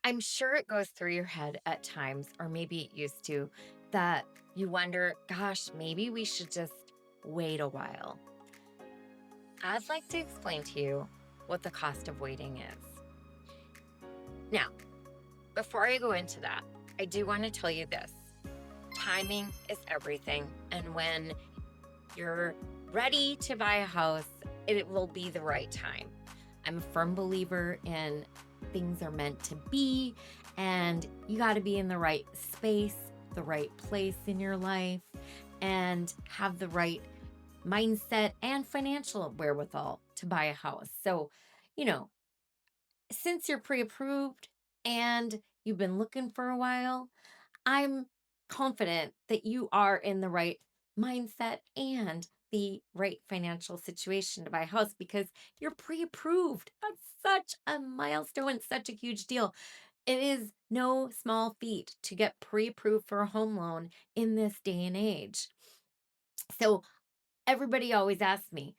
I'm sure it goes through your head at times, or maybe it used to, that you wonder, gosh, maybe we should just wait a while. I'd like to explain to you what the cost of waiting is. Now, before I go into that, I do want to tell you this: timing is everything. And when you're ready to buy a house, it will be the right time. I'm a firm believer in things are meant to be, and you got to be in the right space, the right place in your life, and have the right mindset and financial wherewithal to buy a house. So, you know, since you're pre approved and you've been looking for a while, I'm confident that you are in the right mindset and the right financial situation to buy a house because you're pre approved. That's such a milestone, such a huge deal. It is no small feat to get pre approved for a home loan in this day and age. So, everybody always asks me,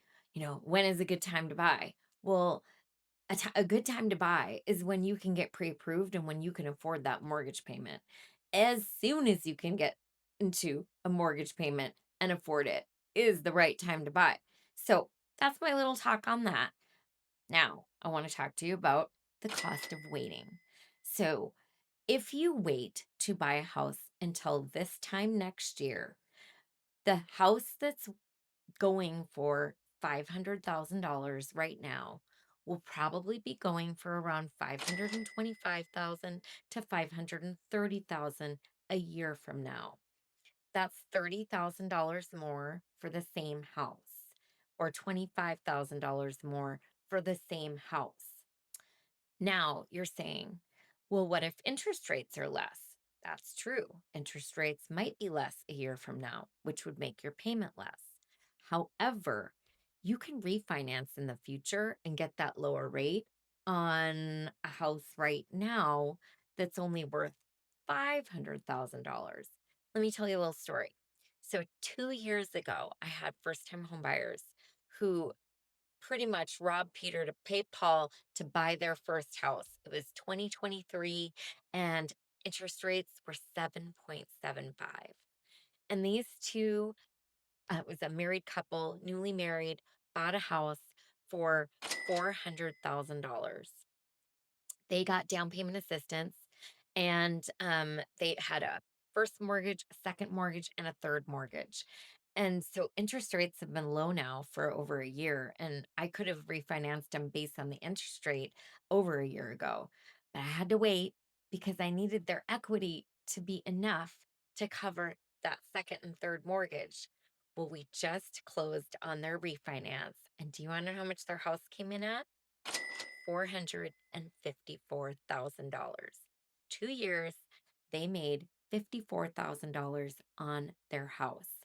when is a good time to buy? Well, a good time to buy is when you can get pre-approved and when you can afford that mortgage payment. As soon as you can get into a mortgage payment and afford it is the right time to buy. So, that's my little talk on that. Now, I want to talk to you about the cost of waiting. So, if you wait to buy a house until this time next year, the house that's going for $500,000 right now will probably be going for around 525,000 to 530,000 a year from now. That's $30,000 more for the same house, or $25,000 more for the same house. Now you're saying, well, what if interest rates are less? That's true. Interest rates might be less a year from now, which would make your payment less. However, you can refinance in the future and get that lower rate on a house right now that's only worth $500,000. Let me tell you a little story. So, 2 years ago, I had first time home buyers who pretty much robbed Peter to pay Paul to buy their first house. It was 2023 and interest rates were 7.75. And these two, it was a married couple, newly married, bought a house for $400,000. They got down payment assistance, and they had a first mortgage, a second mortgage, and a third mortgage. And so interest rates have been low now for over a year, and I could have refinanced them based on the interest rate over a year ago. But I had to wait because I needed their equity to be enough to cover that second and third mortgage. Well, we just closed on their refinance. And do you want to know how much their house came in at? $454,000. 2 years, they made $54,000 on their house.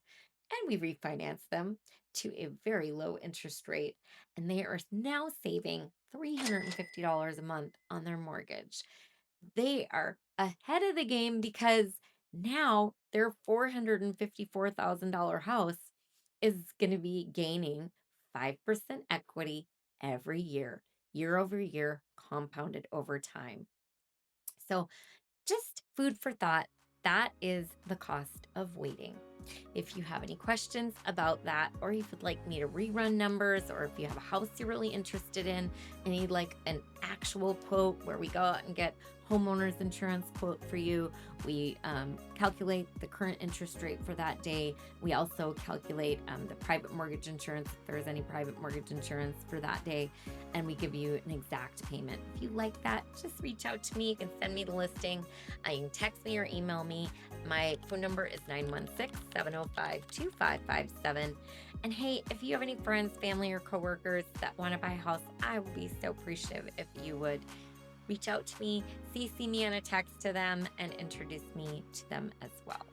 And we refinanced them to a very low interest rate. And they are now saving $350 a month on their mortgage. They are ahead of the game because now their $454,000 house is going to be gaining 5% equity every year over year, compounded over time. So, just food for thought. That is the cost of waiting. If you have any questions about that, or if you'd like me to rerun numbers, or if you have a house you're really interested in and you'd like an actual quote where we go out and get homeowners insurance quote for you, we calculate the current interest rate for that day. We also calculate the private mortgage insurance, if there's any private mortgage insurance for that day, and we give you an exact payment. If you like that, just reach out to me. You can send me the listing. You can text me or email me. My phone number is 916-705-2557. And hey, if you have any friends, family, or coworkers that want to buy a house, I would be so appreciative if you would reach out to me, CC me on a text to them, and introduce me to them as well.